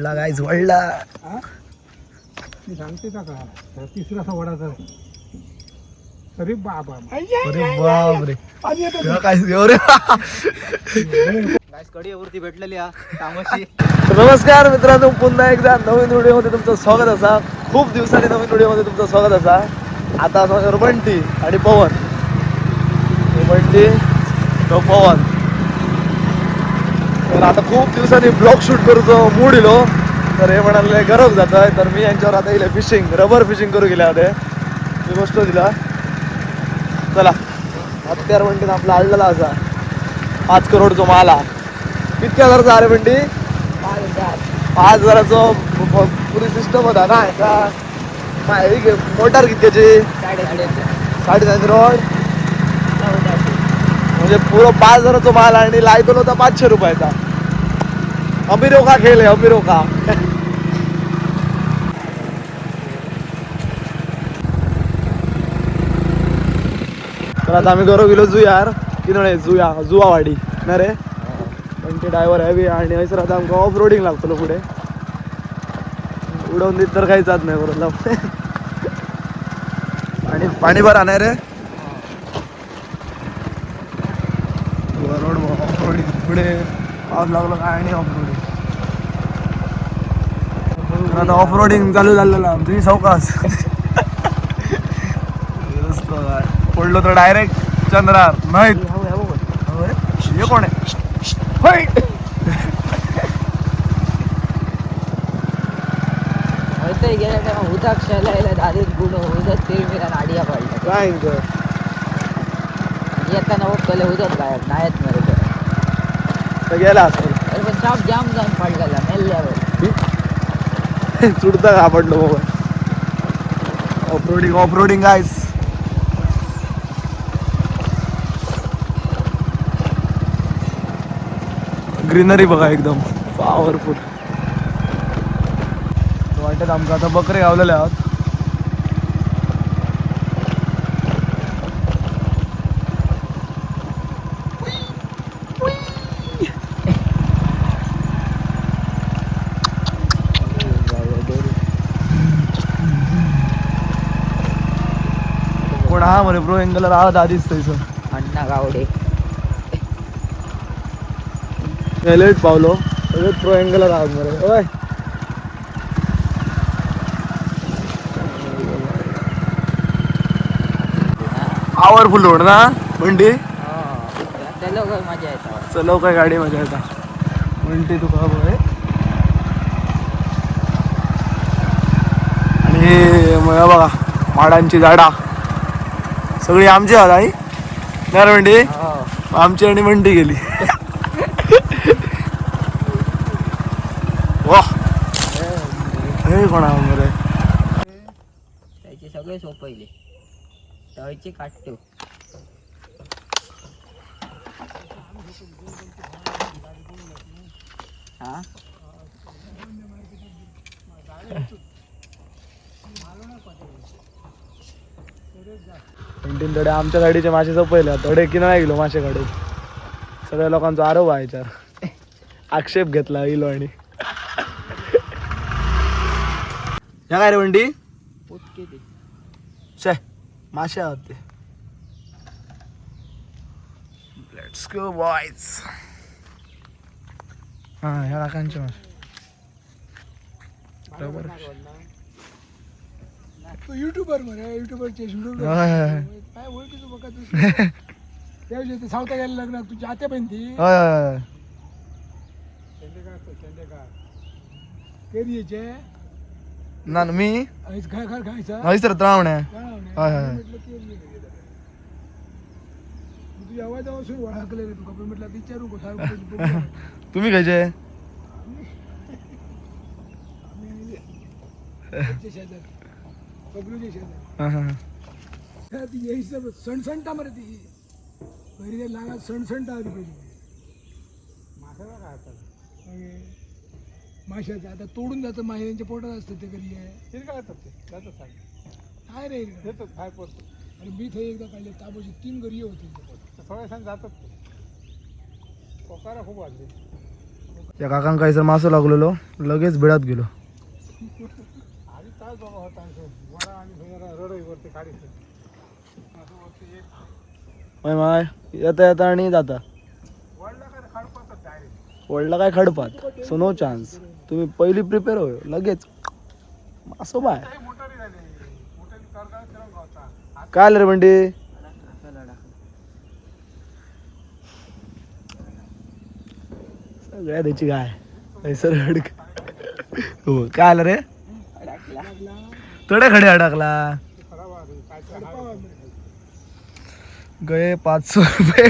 Guys वळला मी सांगते का तिसरा वडाचा अरे बाबा अरे बाप रे काय रे कडी वरती भेटलेली कामाची. नमस्कार मित्रांनो, पुन्हा एकदा नवीन व्हिडिओमध्ये तुमचं स्वागत असा. खूप दिवसांनी नवीन व्हिडिओमध्ये तुमचं स्वागत असा. आता असं बंटी आणि पवन, बंटी तो पवन. तर आता खूप दिवसांनी ब्लॉग शूट करूचो मूड इलो, तर हे म्हणाले गरज जात आहे. तर मी यांच्यावर आता इले फिशिंग रबर फिशिंग करू गेले होते. मी गोष्ट दिला चला हत्यार बंटीनं आपला आणलेला असा 5 करोडचो माल हा. कितक्या हजारचा अरे बंटी? 5,000चा पुरी सिस्टम होता ना का मोटार कितक्याची? 3.5 रोड म्हणजे पुरो 5,000चा माल आणि लायतो होता 500 रुपयाचा. अमिरो का खेळ आहे, अमिरो का. तर आता आम्ही गौरव गेलो जुयार किनळे जुवावाडी ना रे. पण ते ड्रायव्हर हॅवी आणि हयसर आता आमकां ऑफ रोडिंग लागतलो पुढे. उडवून देत तर काही जात नाही बरोबर. आणि पाणी भरा नाही रे रोड ऑफ रोडिंग पुढे पाऊस लागलो काय आणि ऑफ रोडिंग. आता ऑफ रोडिंग चालू झालेला तुम्ही सावकाश पडलो तर डायरेक्ट चंद्रार नाही. हे कोण आहे? गेल्या तेव्हा उदाक शेलायला दादीत गुण उदत तेल मिळा आडिया पडला काय येताना ओपले उदत गायब नाहीत मरे तर गेला असेल. अरे पण चाप जाम जाऊन पडलेला मेल्ल्यावर चुडता का पडलो बाबा. ऑफ रोडिंग गाईस. ग्रीनरी बघा एकदम पॉवरफुल. वाटत आमका आता बकरे गावलेले आहोत. कोण हा मरे प्रो एंगलर आहात आधीच तैसं अण्णा गावडे लेट पावलो सगळे प्रो एंगलर आहात मरे. ओय पॉवरफुल रोड ना बंटी. त्याला मजा येतात. चलो काय गाडी मजा येता बंटी तुका बघ. आणि मग बघा माडांची झाडा सगळी आमची आहात आई ना रे बंटी. आमची आणि बंटी गेली. वा हे कोणा मरे त्याचे सगळे सोपहिले तळचे काटतो. हा बंटीन थोडे आमच्या गाडीचे मासे सोपहिले थोडे किनारा गेलो मासे गाडी. सगळ्या लोकांचा आरोप आहे याच्यावर. आक्षेप घेतला इलो आणि या काय रे बंटी पोटके ते शे मासे आहोत ते. Let's go boys. हा ह्या काकांचे मासे बरोबर. युट्यूबर म्हणे युट्यूबरचे काय ओळखी तू बघा तू त्याविषयी ते सावता यायला लागणार तुझी आत्या पण ती केरीचे ना मी घर घर खायचा हयसर त्रावण्या. तुझ्या आवाजापासून ओळखले रे तुका म्हटलं विचारू का तुम्ही खायचे शेजार बबलूचे शेजार ती यायची सणसणटा मरे ती घरी लागा सणसणटा आली पाहिजे. माशाला काय आता माशाचं आता तोडून जातं माशांच्या पोटात असतं ते घरी आहे काय जातात काय रे काय पडतो. आणि मी ते एकदा काढले ताबोची 3 घरी होते थोड्या जातात. पोकारा खूप वाजले. या काकांका हैसर मासो लागलेलो लगेच बिळात गेलो. आणि काय बाबा होता वडा आणि रडई वरती काढीत असं वरती एक माय माय येता येता आणि जाता. वडला काय खडपातच डायरेक्ट. वडला काय खडपात. So no chance. तुम्ही पहिली प्रिपेअर होय लगेच मासो बाय. काही मोटारी झाली मोटारी कारगाळ फिरंग होता. काय आलं रे बंडी. सगळ्या त्याची काय हैसर अडक. हो काय आलं रे. तडे खडे अडकला. खराब आहे काय गए 500 रुपये.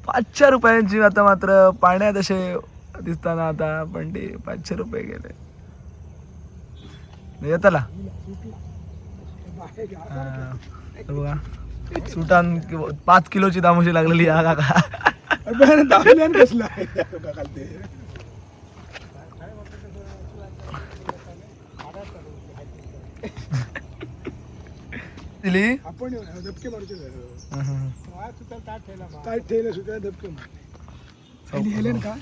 500 रुपयांची आता मात्र पाण्यात असे दिसताना आता पण ते 500 रुपये गेले. येताला बघा सुटान 5 किलोची दामोशी लागलेली हा काका. कसला दिली. आपण धबके मारतो काय ठेवलं सुद्धा धबके मार का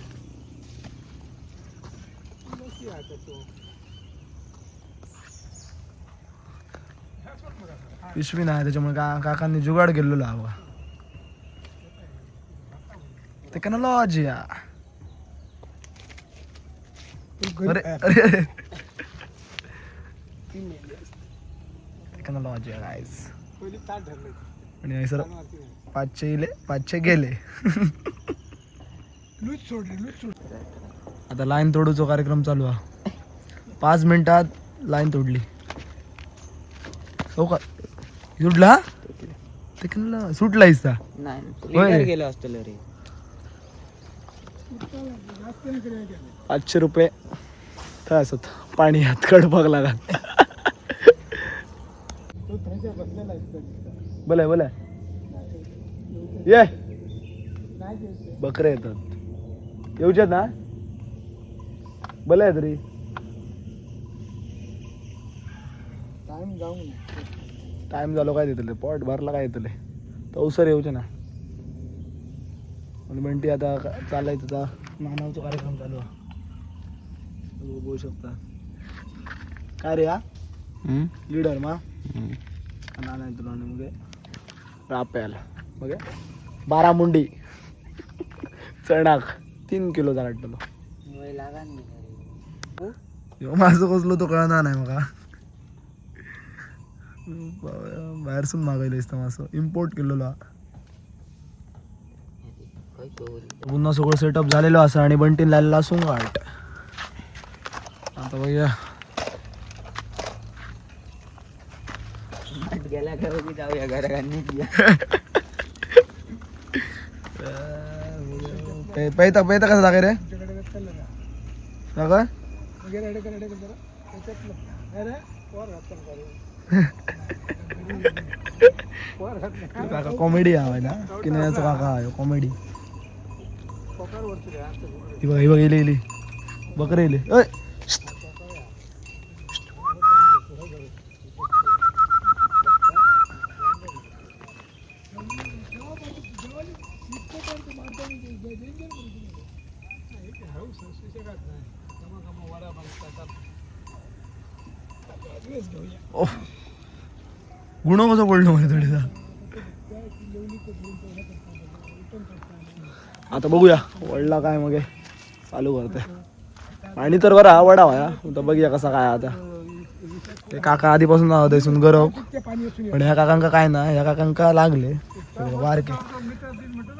पिशवी नाही त्याच्यामुळे काकांनी जुगाड गेलेलो हवा. टेक्नॉलॉजी अरे अरे टेक्नॉलॉजी गाईज. पहिली ताट धरले आणि सर 500 इले 500 गेले. लूज सोड. आता लाईन तोडूचा कार्यक्रम चालू आहे. 5 मिनिटात लाईन तोडली. हो का सुटला टेक्नॉलॉजी सुटला इसा नाही गेलो असतो रे. 500 रुपये काय असत पाणी हात कडपाक लागत. बोलाय ये बकरे येतात येऊच्यात ना. बोला आहे तरी टाइम झालो काय देतले पॉट भरला काय देतले तवसर येऊचे ना. आणि म्हणते आता चालायचं आता मानवचा कार्यक्रम चालू आहे. बघू शकता काय रे हा लीडर मा नाना तुला मग राप्याला मग 12 मुंडी चणाक 3 किलो वाटलो. माझं कसलो तो कळणार नाही मग बाहेरसून मागवलं मासं इम्पोर्ट केलेलो. पुन्हा सगळं सेटअप झालेलं असं आणि बंटीन लायला सुंगाट. आता बघूया गेला का जाऊया घराकडे. पैता कसं टाकाय रे काका कॉमेडी हवाय ना की नाही याचं काका आहे कॉमेडी. ही बघ इली बकरे इले. गुण कसं पडलं मला थोडीसा. आता बघूया वडला काय मग चालू करते. आणि तर बरं वडा व्हाया तर बघूया कसा काय. आता ते काका आधीपासून नाव गरव पण ह्या काकांका काय ना ह्या काकांका लागले वारके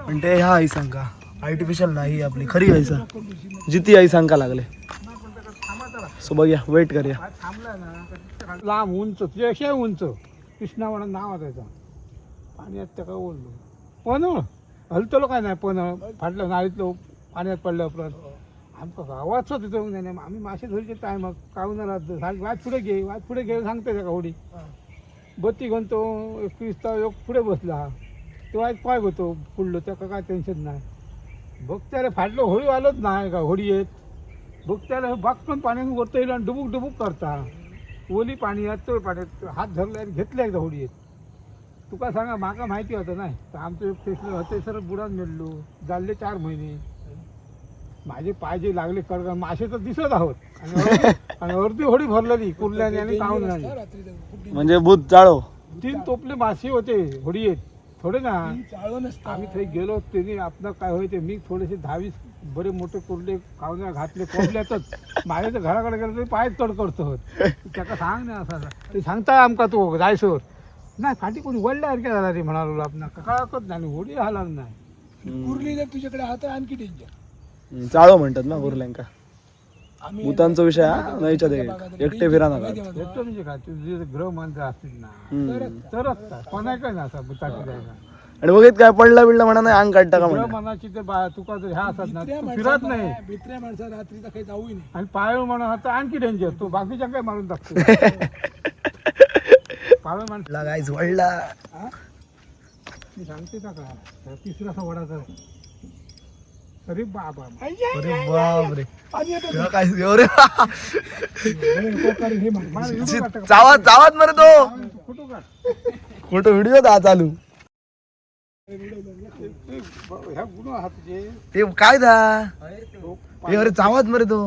पण ते ह्या ऐसांका आर्टिफिशियल नाही आपली खरी ऐसा जिती ऐसांका लागले. सो बघूया वेट करूया. लांब उंच तुझ्यापेक्षा उंच कृष्णावणा नाव आहे त्याचा. पाण्यात त्या ओढलो पनळ हलतलो काय नाही पनळ फाटलं नाळीतलं पाण्यात पडलं परत आमचं गावाच तिथं नाही. आम्ही मासे धरीचे टायम कावून वाट पुढे घे सांगते त्या होडी बत्ती घंतो 21 योग पुढे बसला तेव्हा एक पाय होतो पुढलो त्या काय टेन्शन नाही. बघत्याला फाटलं होळी आलंच नाही का होडी येत बघत्याला बाग पण पाण्यात वरतं येईल आणि डुबुक करता ओली पाणी येत तो पाण्यात हात धरला घेतल्या एकदा होडी येत तुका सांगा माका माहिती होतं नाही तर आमचं फेसलं होते सर बुडान मेळलो जाल्ले 4 महिने माझे पाय जे लागले कडक मासे तर दिसत आहोत आणि अर्धी होडी भरलेली कुर्ल्याने आणि काहून नाही म्हणजे भूत जाळो 3 तोपले मासे होते होडीत थोडे ना चाळू नसतं आम्ही थंय गेलो त्यांनी आपलं काय होते मी थोडेसे 10-20 बरे मोठे कुर्ले कावण्या घातले कोपल्यातच माझ्या तर घराकडे गेलं तरी पाय तडकडतो होत त्याका सांग नाही असा ते सांगता आमका तो जायसोर नाही फाटी कोणी वडल्यासारख्या झाला रे म्हणालो आपण कळकच नाही होडी हालाल नाही कुर्ली जर तुझ्याकडे आता आणखी डेंजर चाळो म्हणतात ना कुर्ल्यांका भूतांचा विषय हा नाहीच्या ते एकटे फिरा नका एकटं म्हणजे काय तुझे ग्रह मंत्र असतील ना तरच पण काय ना असा बुताची जायला आणि बघित काय पडला बिडला म्हणा नाही अंग काढता का ग्रह म्हणा मनाची ते तुका जर ह्या असतात ना तू फिरत नाही भित्र्या माणसा रात्रीचा काही जाऊ नये आणि पाय म्हणून आता आणखी डेंजर तो बाकीच्या काय मारून टाकतो पाय माणसं गायच वळला मी सांगते का का तिसरा वडाचा अरे बाबा अरे बापरे पाणी येतं. तेव्हा काय एवढे कोकण हे म्हण. चावात चावात मरे तो कुठं का कुठं व्हिडिओ दा चालू ह्या गुण आहात जे ते काय दा ए, अरे चावात मरे तो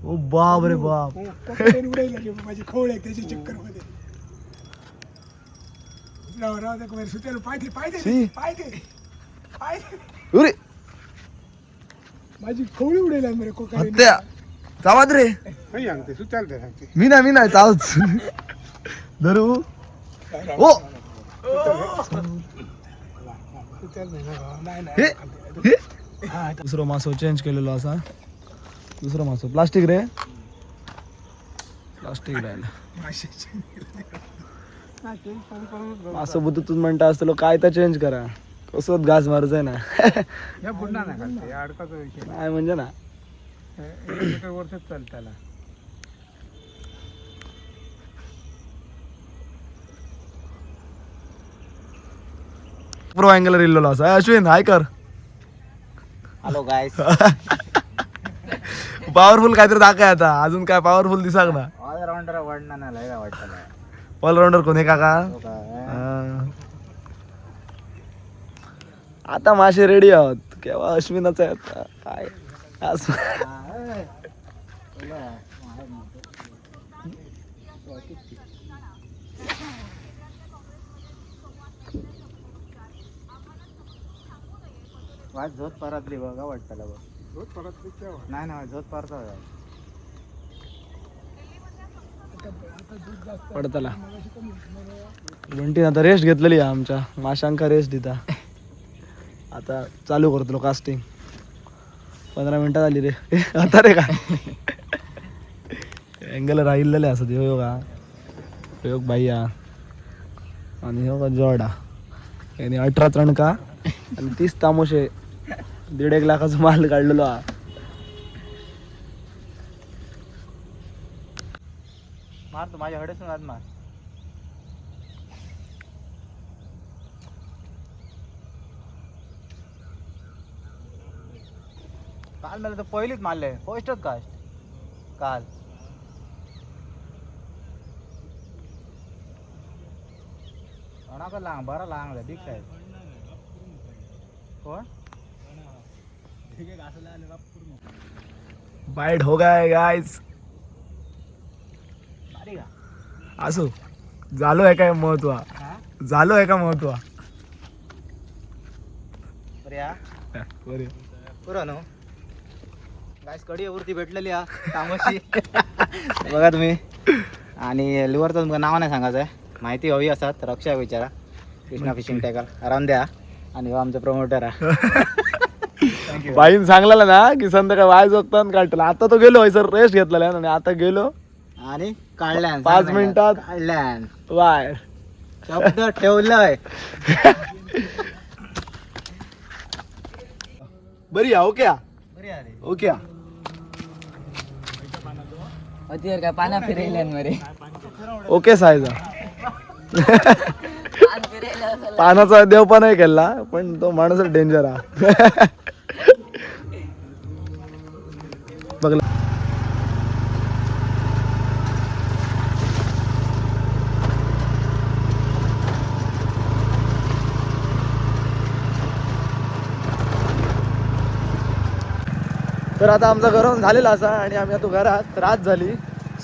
ओ बाप रे बाप कोकण उडायला लागले माझी खवळ आहे त्याच्या चक्कर मध्ये राव दे सुट्याला पाय दे पाय शी. दे पाय दे पाय दे उरे माझी खवळी उडायला मरे कोकण हत्या चावात रे काही सांगते सुचाल ते सांगते मी नाही चावत धरू ओ सुचाल नाही ना नाही हे हे दुसरं मासो चेंज केलेलो असा दुसरं मासो प्लास्टिक रे प्लास्टिक राहिला मासो बुतून म्हणता असतो काय तर चेंज करा कसोत घास मारचंय ना या बुडणार नाही खालते या अडकाचा विषय नाही म्हणजे ना एक वर्षच चालत त्याला प्रो अँगल इल्लो असा अश्विन हाय कर हॅलो गायस पॉवरफुल काहीतरी दाखवाय आता अजून काय पॉवरफुल दिसाक ना ऑलराऊंडर वाढणार नाही काय वाटतं ऑलराऊंडर कोण आहे काका हा. आता मासे रेडी आहोत केव्हा अश्विनाच आहे आता काय असं. वाज झोत परतली बघा वाटतं रोज परत नाही ना झोत परत पडतला बंटीन आता रेस्ट घेतलेली आहे आमच्या माशांका रेस्ट दिता आता चालू करतलो कास्टिंग 15 मिनिटात आली रे आता रे काय अँगल राहिलेले असत ह्यो का ह्यो बाईया आणि ह्यो का जॉडा याने 18 त्रणका आणि 30 तामोशे 1.5 लाखाचा माल काढलेलो हा मार तू माझ्या हडेसून आज मार काल मला तर पहिलीच मारले फर्स्टच कास्ट काल लांग बरा लांग बिग साईज कोण बाइट हो गए गाइस भारी का असो झालो आहे काय महत्व झालो आहे का महत्व बऱ्या बरे पुरा नो गाईस कडी वरती भेटलेली हा तामोशी बघा तुम्ही आणि लिव्हरचं तुमचं नाव नाही सांगायचं आहे माहिती हवी असतात रक्षा विचारा कृष्णा फिशिंग टॅकल राम द्या आणि हो आमचा प्रमोटर आहे बाईन सांगलेला ना की संध्याकाळी वाय जोगताना काढला आता तो गेलो सर रेस्ट घेतलेला आणि आता गेलो आणि काढल्यान 5 मिनिटात काढल्यान वाय शब्द ठेवलंय बरी आहे ओके बरी आली ओके होती काय पाना फिरेल्यान मरे ओके सायजा पानाचा देव पण नाही केला पण तो माणूस डेंजर हा बघला तर आता आमचा गरम झालेला असा आणि आम्ही आता घरात रात झाली.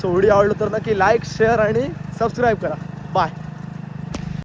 सो व्हिडिओ आवडलं तर नक्की लाईक शेअर आणि सबस्क्राईब करा. बाय.